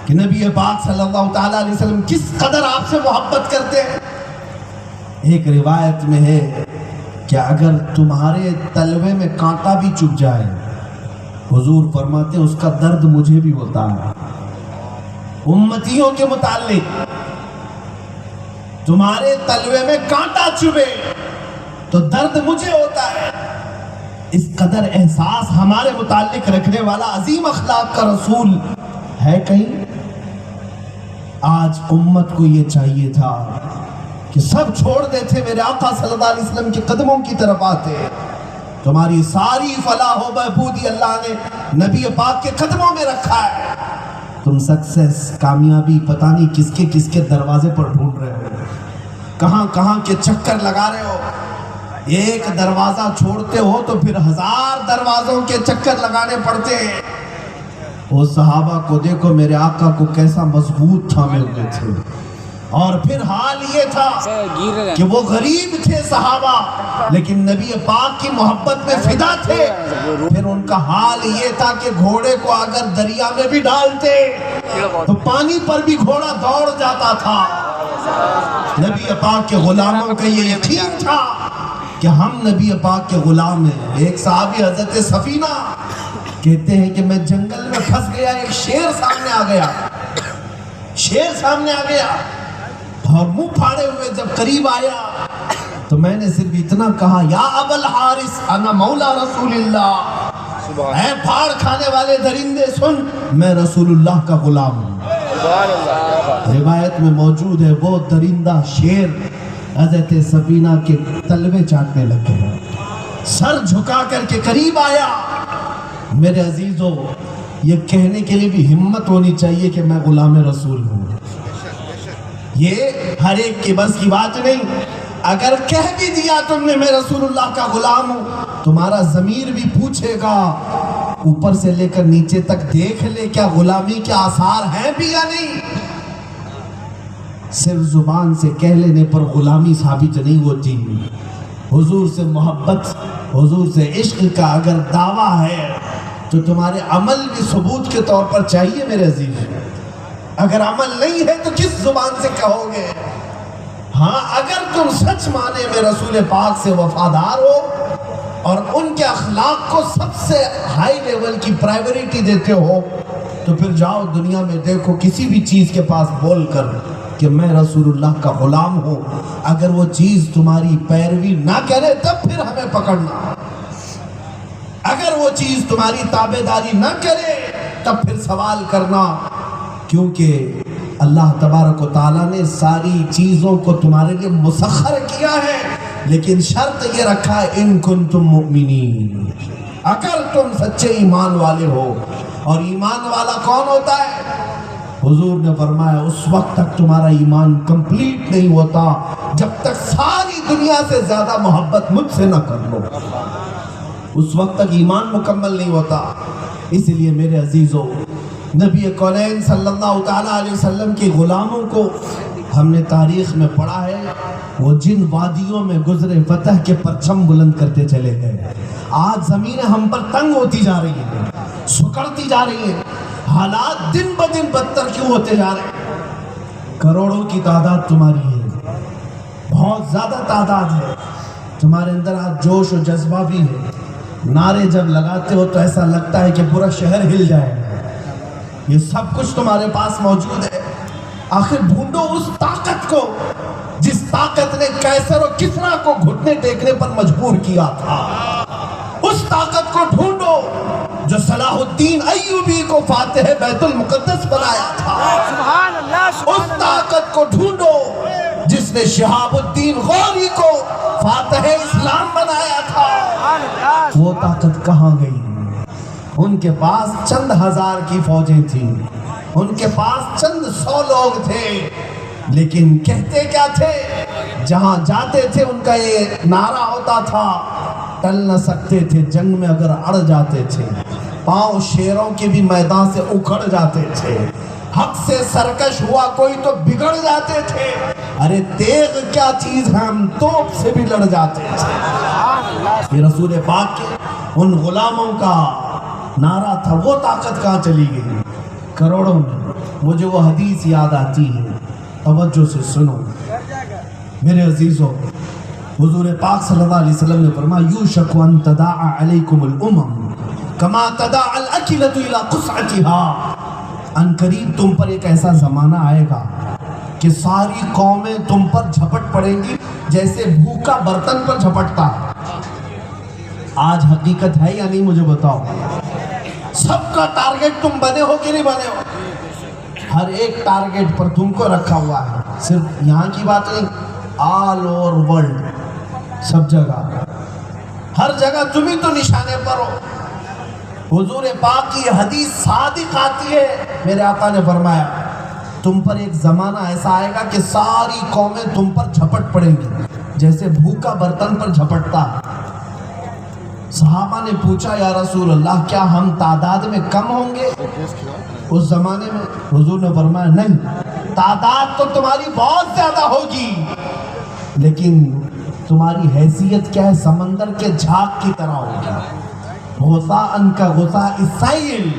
کہ نبی پاک صلی اللہ تعالیٰ علیہ وسلم کس قدر آپ سے محبت کرتے ہیں۔ ایک روایت میں ہے کہ اگر تمہارے تلوے میں کانٹا بھی چبھ جائے، حضور فرماتے ہیں اس کا درد مجھے بھی ہوتا ہے۔ امتیوں کے متعلق تمہارے تلوے میں کانٹا چبھے تو درد مجھے ہوتا ہے۔ اس قدر احساس ہمارے متعلق رکھنے والا عظیم اخلاق کا رسول ہے کہیں؟ آج امت کو یہ چاہیے تھا کہ سب چھوڑ دیتے، میرے آقا صلی اللہ علیہ وسلم کے قدموں کی طرف آتے۔ تمہاری ساری فلاح و بہبودی اللہ نے نبی پاک کے قدموں میں رکھا ہے۔ تم سکسیس، کامیابی پتہ نہیں کس کے دروازے پر ڈھونڈ رہے ہو، کہاں کہاں کے چکر لگا رہے ہو۔ ایک دروازہ چھوڑتے ہو تو پھر 1000 دروازوں کے چکر لگانے پڑتے ہیں۔ وہ صحابہ کو دیکھو، میرے آقا کو کیسا مضبوط تھامے ہوئے تھے، اور پھر حال یہ تھا کہ وہ غریب تھے صحابہ، لیکن نبی پاک کی محبت میں فدا تھے۔ پھر ان کا حال یہ تھا کہ گھوڑے کو اگر دریا میں بھی ڈالتے تو پانی پر بھی گھوڑا دوڑ جاتا تھا۔ نبی پاک کے غلاموں کا یہ یقین تھا کہ ہم نبی پاک کے غلام ہیں۔ ایک صحابی حضرت سفینہ کہتے ہیں کہ میں جنگل میں پھنس گیا، ایک شیر سامنے آ گیا، اور منہ پھاڑے ہوئے جب قریب آیا تو میں نے صرف اتنا کہا یا ابا الحارث انا مولا رسول اللہ، اے پھاڑ کھانے والے درندے سن، میں رسول اللہ کا غلام ہوں۔ روایت میں موجود ہے وہ درندہ شیر حضرت سفینہ کے تلوے چاٹنے لگے، سر جھکا کر کے قریب آیا۔ میرے عزیزو، یہ کہنے کے لیے بھی ہمت ہونی چاہیے کہ میں غلام رسول ہوں۔ یہ ہر ایک کے بس کی بات نہیں۔ اگر کہہ بھی دیا تم نے میں رسول اللہ کا غلام ہوں، تمہارا ضمیر بھی پوچھے گا، اوپر سے لے کر نیچے تک دیکھ لے کیا غلامی کے آثار ہیں بھی یا نہیں۔ صرف زبان سے کہہ لینے پر غلامی ثابت نہیں ہوتی. حضور سے محبت، حضور سے عشق کا اگر دعویٰ ہے تو تمہارے عمل بھی ثبوت کے طور پر چاہیے میرے عزیز. اگر عمل نہیں ہے تو کس زبان سے کہو گے؟ ہاں اگر تم سچ مانے میں رسول پاک سے وفادار ہو اور ان کے اخلاق کو سب سے ہائی لیول کی پرائیوریٹی دیتے ہو تو پھر جاؤ دنیا میں دیکھو کسی بھی چیز کے پاس بول کر کہ میں رسول اللہ کا غلام ہوں. اگر وہ چیز تمہاری پیروی نہ کرے تب پھر ہمیں پکڑنا. اگر وہ چیز تمہاری تابعداری نہ کرے تب پھر سوال کرنا، کیونکہ اللہ تبارک و تعالیٰ نے ساری چیزوں کو تمہارے لیے مسخر کیا ہے، لیکن شرط یہ رکھا ہے ان کنتم مؤمنین، اگر تم سچے ایمان والے ہو. اور ایمان والا کون ہوتا ہے؟ حضور نے فرمایا اس وقت تک تمہارا ایمان کمپلیٹ نہیں ہوتا جب تک ساری دنیا سے زیادہ محبت مجھ سے نہ کر لو. اس وقت تک ایمان مکمل نہیں ہوتا. اس لیے میرے عزیزو، نبی کونین صلی اللہ تعالیٰ علیہ وسلم کے غلاموں کو ہم نے تاریخ میں پڑھا ہے، وہ جن وادیوں میں گزرے فتح کے پرچم بلند کرتے چلے گئے. آج زمینیں ہم پر تنگ ہوتی جا رہی ہیں، سکڑتی جا رہی ہیں، حالات دن بدن بدتر کیوں ہوتے جا رہے ہیں؟ کروڑوں کی تعداد تمہاری ہے، بہت زیادہ تعداد ہے. تمہارے اندر آج جوش و جذبہ بھی ہے. نعرے جب لگاتے ہو تو ایسا لگتا ہے کہ پورا شہر ہل جائے. یہ سب کچھ تمہارے پاس موجود ہے. آخر ڈھونڈو اس طاقت کو جس طاقت نے قیصر و کسریٰ کو گھٹنے ٹیکنے پر مجبور کیا تھا. اس طاقت کو ڈھونڈو جو صلاح الدین ایوبی کو فاتح بیت المقدس بنایا تھا. سبحان اللہ. اس طاقت کو ڈھونڈو جس نے شہاب الدین غوری کو فاتح اسلام بنایا تھا. وہ طاقت کہاں گئی؟ ان کے پاس چند ہزار کی فوجیں تھیں، ان کے پاس چند 100 لوگ تھے، لیکن کہتے کیا تھے؟ جہاں جاتے تھے ان کا یہ نعرہ ہوتا تھا، ٹل نہ سکتے تھے جنگ میں اگر اڑ جاتے تھے، پاؤں شیروں کے بھی میدان سے اکھڑ جاتے تھے، حق سے سرکش ہوا کوئی تو بگڑ جاتے تھے. ارے تیغ کیا چیز ہے، ہم توپ سے بھی لڑ جاتے تھے. یہ رسول پاک کے ان غلاموں کا نعرہ تھا. وہ طاقت کہاں چلی گئی؟ کروڑوں میں. مجھے وہ حدیث یاد آتی ہے، توجہ سے سنو میرے عزیزو. حضور پاک صلی اللہ علیہ وسلم نے فرمایا یوشک ان تداعى علیکم الامم کما تداعى الاکلۃ الی قصعتها. ان قریب تم پر ایک ایسا زمانہ آئے گا کہ ساری قومیں تم پر جھپٹ پڑیں گی جیسے بھوکا برتن پر جھپٹتا ہے. آج حقیقت ہے یا نہیں مجھے بتاؤ؟ سب کا ٹارگٹ تم بنے ہو کہ نہیں بنے ہو؟ ہر ایک ٹارگٹ پر تم کو رکھا ہوا ہے. صرف یہاں کی بات نہیں، آل اوور ورلڈ، سب جگہ، ہر جگہ تم ہی تو نشانے پر ہو. حضور پاک کی حدیث صادق آتی ہے. میرے آقا نے فرمایا تم پر ایک زمانہ ایسا آئے گا کہ ساری قومیں تم پر جھپٹ پڑیں گی جیسے بھوکا برتن پر جھپٹتا ہے. صحابہ نے پوچھا یا رسول اللہ کیا ہم تعداد میں کم ہوں گے اس زمانے میں؟ حضور نے فرمایا نہیں، تعداد تو تمہاری بہت زیادہ ہوگی، لیکن تمہاری حیثیت کیا ہے؟ سمندر کے جھاگ کی طرح ہوگی. غثاء کا غثاء السیل.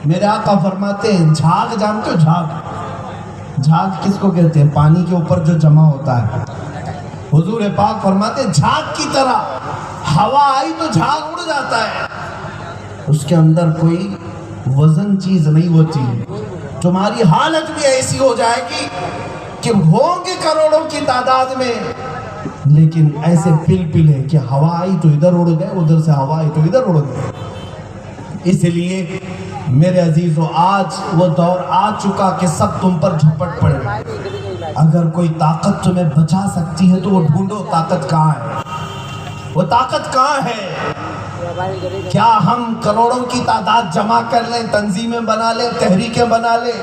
میرے آقا فرماتے ہیں جھاگ جانتے ہو؟ جھاگ، جھاگ کس کو کہتے ہیں؟ پانی کے اوپر جو جمع ہوتا ہے. حضور پاک فرماتے ہیں جھاگ کی طرح، ہوا آئی تو جھاگ اڑ جاتا ہے، اس کے اندر کوئی وزن چیز نہیں ہوتی. تمہاری حالت بھی ایسی ہو جائے گی کہ ہوں گے کروڑوں کی تعداد میں، لیکن ایسے پل پل ہے کہ ہوا آئی تو ادھر اڑ گئے، ادھر سے ہوا آئی تو ادھر اڑ گئے. اس لیے میرے عزیزو آج وہ دور آ چکا کہ سب تم پر جھپٹ پڑے. اگر کوئی طاقت تمہیں بچا سکتی ہے تو وہ ڈھونڈو طاقت کہاں ہے، وہ طاقت کہاں ہے. کیا ہم کروڑوں کی تعداد جمع کر لیں، تنظیمیں بنا لیں، تحریکیں بنا لیں،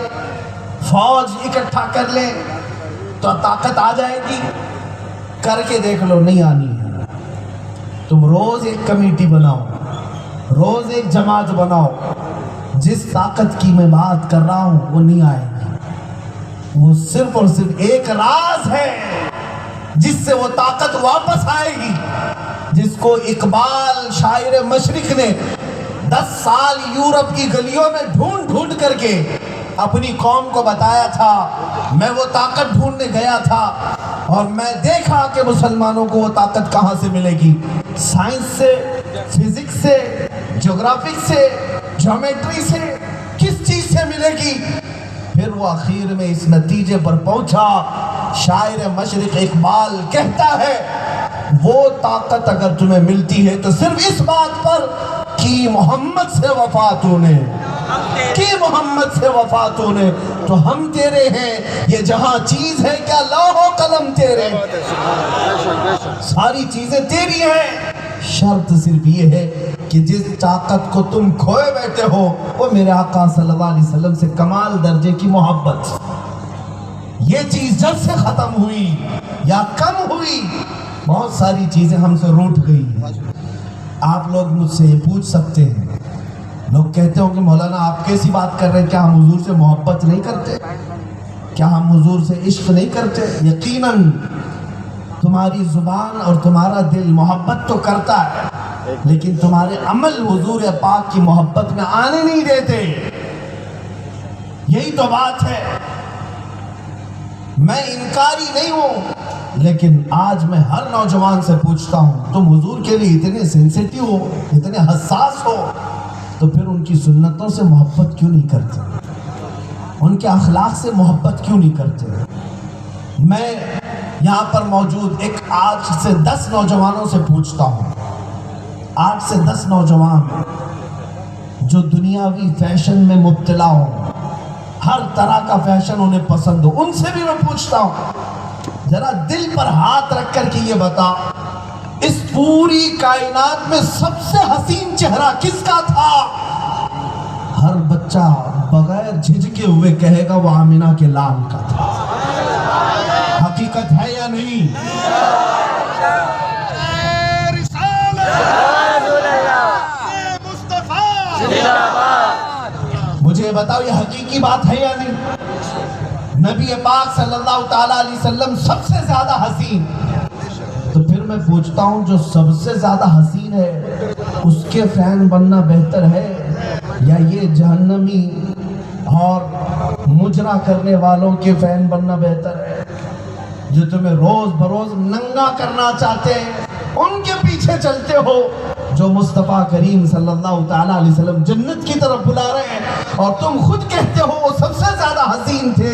فوج اکٹھا کر لیں تو طاقت آ جائے گی؟ کر کے دیکھ لو، نہیں آنی ہے. تم روز ایک کمیٹی بناؤ، روز ایک جماعت بناؤ، جس طاقت کی میں بات کر رہا ہوں وہ نہیں آئے گی. وہ صرف اور صرف ایک راز ہے جس سے وہ طاقت واپس آئے گی، جس کو اقبال شاعر مشرق نے 10 سال یورپ کی گلیوں میں ڈھونڈ ڈھونڈ کر کے اپنی قوم کو بتایا تھا۔ میں وہ طاقت ڈھونڈنے گیا تھا اور میں دیکھا کہ مسلمانوں کو وہ طاقت کہاں سے ملے گی، سائنس سے، فزکس سے، جغرافک سے، جیومیٹری سے، کس چیز سے ملے گی؟ پھر وہ آخر میں اس نتیجے پر پہنچا، شاعر مشرق اقبال کہتا ہے وہ طاقت اگر تمہیں ملتی ہے تو صرف اس بات پر کہ محمد سے وفا تو نے، کہ محمد سے وفا تو نے، تو ہم تیرے ہیں، یہ جہاں چیز ہے کیا لوح و قلم تیرے، ساری چیزیں تیری ہیں، شرط صرف یہ ہے کہ جس طاقت کو تم کھوئے بیٹھے ہو وہ میرے آقا صلی اللہ علیہ وسلم سے کمال درجے کی محبت، یہ چیز جب سے ختم ہوئی یا کم ہوئی بہت ساری چیزیں ہم سے روٹ گئی ہیں۔ آپ لوگ مجھ سے یہ پوچھ سکتے ہیں، لوگ کہتے ہوں کہ مولانا آپ کیسی بات کر رہے ہیں، کیا ہم حضور سے محبت نہیں کرتے، کیا ہم حضور سے عشق نہیں کرتے؟ یقیناً تمہاری زبان اور تمہارا دل محبت تو کرتا ہے، لیکن تمہارے عمل حضور پاک کی محبت میں آنے نہیں دیتے، یہی تو بات ہے۔ میں انکاری نہیں ہوں، لیکن آج میں ہر نوجوان سے پوچھتا ہوں تم حضور کے لیے اتنے سینسیٹیو ہو، اتنے حساس ہو، تو پھر ان کی سنتوں سے محبت کیوں نہیں کرتے، ان کے اخلاق سے محبت کیوں نہیں کرتے؟ میں یہاں پر موجود ایک 8 سے 10 نوجوانوں سے پوچھتا ہوں، 8 سے 10 نوجوان جو دنیاوی فیشن میں مبتلا ہوں، ہر طرح کا فیشن انہیں پسند ہو، ان سے بھی میں پوچھتا ہوں ذرا دل پر ہاتھ رکھ کر کے یہ بتا، اس پوری کائنات میں سب سے حسین چہرہ کس کا تھا؟ ہر بچہ بغیر جھجکے ہوئے کہے گا وہ آمنہ کے لال کا تھا۔ حقیقت ہے یا نہیں؟ مجھے بتاؤ یہ حقیقی بات ہے یا نہیں؟ نبی پاک صلی اللہ تعالیٰ علیہ وسلم سب سے زیادہ حسین، تو پھر میں پوچھتا ہوں جو سب سے زیادہ حسین ہے اس کے فین بننا بہتر ہے یا یہ جہنمی اور مجرا کرنے والوں کے فین بننا بہتر ہے جو تمہیں روز بروز ننگا کرنا چاہتے ہیں، ان کے پیچھے چلتے ہو؟ جو مصطفیٰ کریم صلی اللہ تعالیٰ علیہ وسلم جنت کی طرف بلا رہے ہیں اور تم خود کہتے ہو وہ سب سے زیادہ حسین تھے،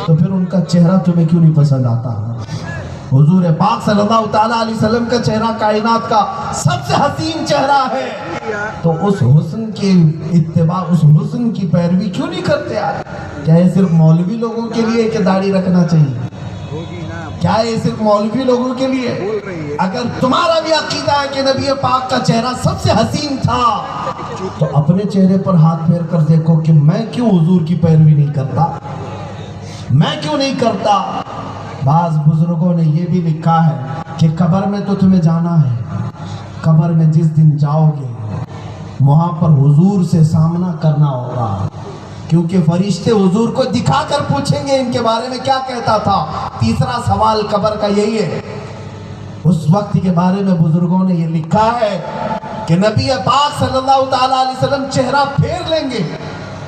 تو پھر ان کا چہرہ تمہیں کیوں نہیں پسند آتا؟ حضور پاک صلی اللہ تعالیٰ علیہ وسلم کا چہرہ کائنات کا سب سے حسین چہرہ ہے، تو اس حسن کے اتباع، اس حسن کی پیروی کیوں نہیں کرتے یار؟ کیا یہ صرف مولوی لوگوں کے لیے کہ داڑھی رکھنا چاہیے؟ کیا یہ صرف مولوی لوگوں کے لیے؟ اگر تمہارا بھی عقیدہ ہے کہ نبی پاک کا چہرہ سب سے حسین تھا تو اپنے چہرے پر ہاتھ پھیر کر دیکھو کہ میں کیوں حضور کی پیروی نہیں کرتا، میں کیوں نہیں کرتا؟ بعض بزرگوں نے یہ بھی لکھا ہے کہ قبر میں تو تمہیں جانا ہے، قبر میں جس دن جاؤ گے وہاں پر حضور سے سامنا کرنا ہوگا، کیونکہ فرشتے حضور کو دکھا کر پوچھیں گے ان کے بارے میں کیا کہتا تھا۔ تیسرا سوال قبر کا یہی ہے۔ اس وقت کے بارے میں بزرگوں نے یہ لکھا ہے کہ نبی پاک صلی اللہ تعالیٰ علیہ وسلم چہرہ پھیر لیں گے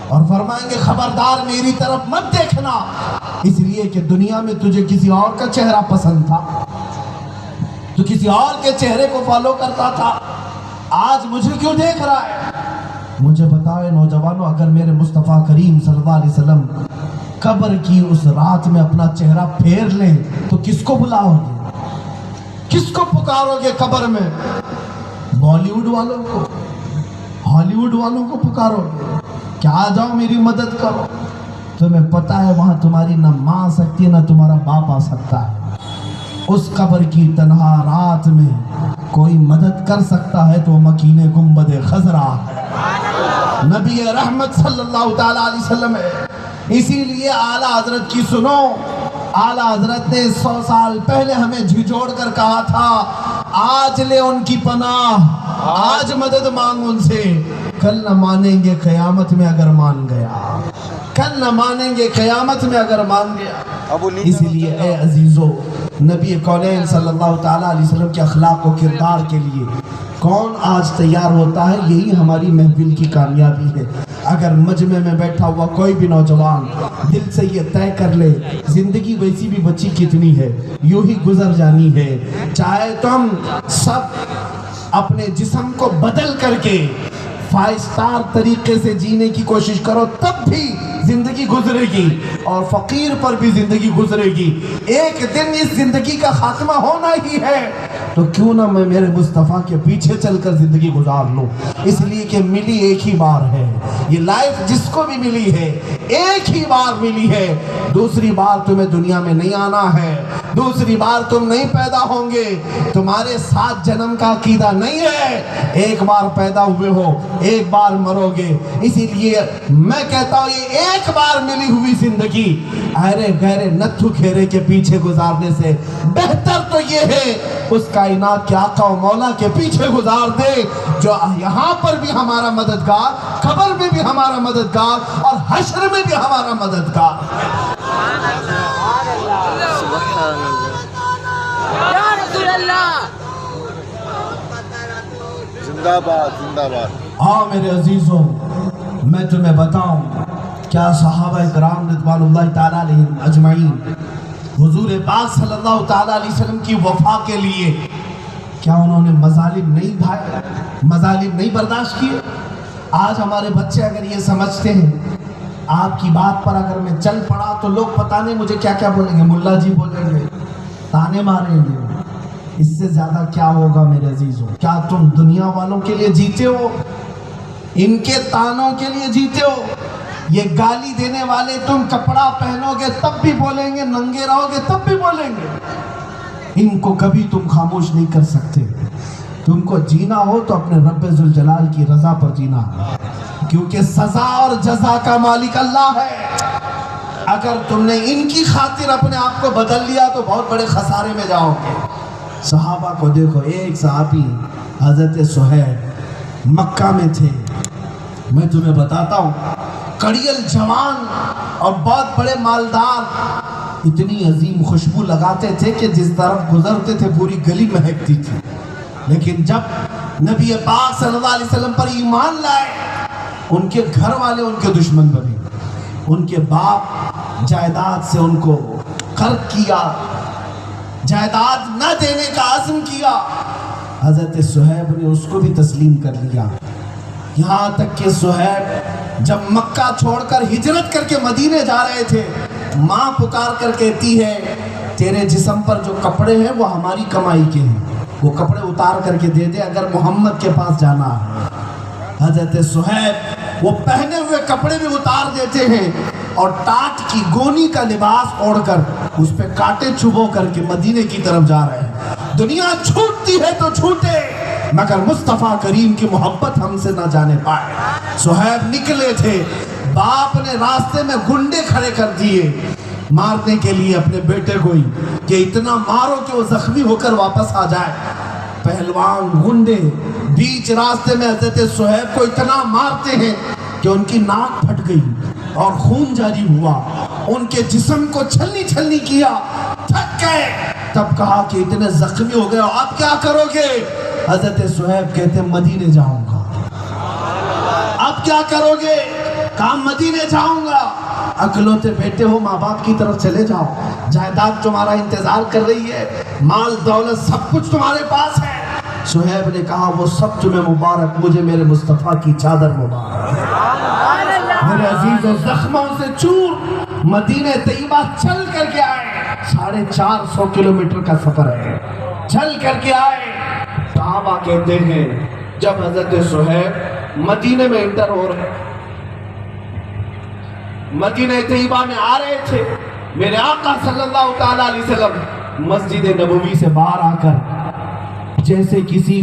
اور فرمائیں گے خبردار میری طرف مت دیکھنا، اس لیے کہ دنیا میں تجھے کسی اور کا چہرہ پسند تھا، تو کسی اور کے چہرے کو فالو کرتا تھا، آج مجھے کیوں دیکھ رہا ہے؟ مجھے بتائے نوجوانوں، اگر میرے مصطفیٰ کریم صلی اللہ علیہ وسلم قبر کی اس رات میں اپنا چہرہ پھیر لیں تو کس کو بلاؤ گے، کس کو پکارو گے قبر میں؟ بالی ووڈ والوں کو، ہالی ووڈ والوں کو پکارو گے کہ آ جاؤ میری مدد کرو؟ تمہیں پتہ ہے وہاں تمہاری نہ ماں آ سکتی ہے نہ تمہارا باپ آ سکتا ہے۔ اس قبر کی تنہا رات میں کوئی مدد کر سکتا ہے تو مکین گنبد خضرا ہے، نبی رحمت صلی اللہ تعالیٰ علیہ وسلم ہے۔ اسی لیے اعلیٰ حضرت کی سنو، اعلیٰ حضرت نے 100 سال پہلے ہمیں جھجوڑ کر کہا تھا آج لے ان کی پناہ، آج مدد مانگ ان سے، کل نہ مانیں گے قیامت میں اگر مان گیا۔ کل نہ مانیں گے، قیامت میں اگر مان گیا۔ ابو اس لیے اے عزیزو، نبی کونین صلی اللہ تعالیٰ علیہ وسلم کے اخلاق و کردار کے لیے کون آج تیار ہوتا ہے؟ یہی ہماری محفل کی کامیابی ہے۔ اگر مجمع میں بیٹھا ہوا کوئی بھی نوجوان دل سے یہ طے کر لے زندگی ویسی بھی بچی کتنی ہے، یوں ہی گزر جانی ہے، چاہے تم سب اپنے جسم کو بدل کر کے 5 سٹار طریقے سے جینے کی کوشش کرو، تب بھی زندگی گزرے گی، اور فقیر پر بھی زندگی گزرے گی۔ ایک دن اس زندگی کا خاتمہ ہونا ہی ہے، تو کیوں نہ میں میرے مصطفیٰ کے پیچھے چل کر زندگی گزار لوں، اس لیے کہ ملی ایک ہی بار ہے۔ یہ لائف جس کو بھی ملی ہے ایک ہی بار ملی ہے، دوسری بار تمہیں دنیا میں نہیں آنا ہے، دوسری بار تم نہیں پیدا ہوں گے، تمہارے 7 جنم کا عقیدہ نہیں ہے، ایک بار پیدا ہوئے ہو ایک بار مرو گے۔ اسی لیے میں کہتا ہوں یہ ایک بار ملی ہوئی زندگی ارے گہرے نتھو کھیرے کے پیچھے گزارنے سے بہتر تو یہ ہے اس کائنات کے آقا و مولا کے پیچھے گزار دے، جو یہاں پر بھی ہمارا مددگار، قبر میں بھی ہمارا مددگار، اور حشر میں بھی ہمارا مددگار۔ یا رسول اللہ، زندہ باد زندہ باد۔ ہاں میرے عزیزوں، میں تمہیں بتاؤں کیا صحابہ کرام رضوان اللہ تعالیٰ علیہم اجمعین حضور پاک صلی اللہ تعالیٰ علیہ وسلم کی وفا کے لیے کیا انہوں نے مظالم نہیں ڈھائے، مظالم نہیں برداشت کیے؟ آج ہمارے بچے اگر یہ سمجھتے ہیں آپ کی بات پر اگر میں چل پڑا تو لوگ پتہ نہیں مجھے کیا کیا بولیں گے، ملا جی بولیں گے، تانے ماریں گے، اس سے زیادہ کیا ہوگا میرے عزیزوں؟ کیا تم دنیا والوں کے لیے جیتے ہو؟ ان کے تانوں کے لیے جیتے ہو؟ یہ گالی دینے والے تم کپڑا پہنو گے تب بھی بولیں گے، ننگے رہو گے تب بھی بولیں گے، ان کو کبھی تم خاموش نہیں کر سکتے۔ تم کو جینا ہو تو اپنے رب ذوالجلال کی رضا پر جینا، کیونکہ سزا اور جزا کا مالک اللہ ہے۔ اگر تم نے ان کی خاطر اپنے آپ کو بدل لیا تو بہت بڑے خسارے میں جاؤ گے۔ صحابہ کو دیکھو، ایک صحابی حضرت صہیب مکہ میں تھے، میں تمہیں بتاتا ہوں، کڑیل جوان اور بہت بڑے مالدار، اتنی عظیم خوشبو لگاتے تھے کہ جس طرف گزرتے تھے پوری گلی مہکتی تھی، لیکن جب نبی پاک صلی اللہ علیہ وسلم پر ایمان لائے ان کے گھر والے ان کے دشمن بنے، ان کے باپ جائیداد سے ان کو قرض کیا، جائیداد نہ دینے کا عزم کیا، حضرت صہیب نے اس کو بھی تسلیم کر لیا، یہاں تک کہ صہیب جب مکہ چھوڑ کر ہجرت کر کے مدینے جا رہے تھے، ماں پکار کر کہتی ہے تیرے جسم پر جو کپڑے ہیں وہ ہماری کمائی کے ہیں، وہ کپڑے اتار کر کے دے دے اگر محمد کے پاس جانا ہے۔ حضرت صہیب وہ پہنے ہوئے کپڑے بھی اتار دیتے ہیں اور ٹاٹ کی گونی کا لباس اوڑھ کر اس پہ کانٹے چبو کر کے مدینے کی طرف جا رہے ہیں۔ دنیا چھوٹتی ہے تو چھوٹے، مگر مصطفیٰ کریم کی محبت ہم سے نہ جانے پائے۔ صہیب نکلے تھے، باپ نے راستے میں گنڈے کھڑے کر دیے مارنے کے لیے اپنے بیٹے کو ہی، کہ اتنا مارو کہ وہ زخمی ہو کر واپس آ جائے۔ پہلوان گنڈے بیچ راستے میں حضرت صہیب کو اتنا مارتے ہیں کہ ان کی ناک پھٹ گئی اور خون جاری ہوا، ان کے جسم کو چھلنی چھلنی کیا، تھک گئے، تب کہا کہ اتنے زخمی ہو گئے آپ کیا کرو گے؟ حضرت صہیب کہتے ہیں مدینے جاؤں گا۔ اب کیا کرو گے؟ کہا مدینے جاؤں گا۔ اکلوتے بیٹے ہو، ماں باپ کی طرف چلے جاؤ، جائیداد تمہارا انتظار کر رہی ہے، مال دولت سب کچھ تمہارے پاس ہے۔ صہیب نے کہا وہ سب تمہیں مبارک، مجھے میرے مصطفیٰ کی چادر مبارک۔ میرے عزیزوں، زخموں سے چور مدینہ طیبہ چل کر کے آئے، 450 کلومیٹر کا سفر ہے، چل کر کے آئے۔ صحابہ کہتے ہیں جب حضرت صہیب مدینے میں انٹر ہو رہے، مدینہ طیبہ میں آ رہے تھے، میرے آقا صلی اللہ تعالیٰ علیہ وسلم مسجد نبوی سے باہر آ کر جیسے کسی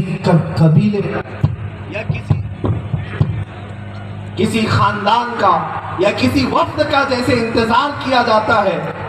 قبیلے یا کسی خاندان کا یا کسی وفد کا جیسے انتظار کیا جاتا ہے،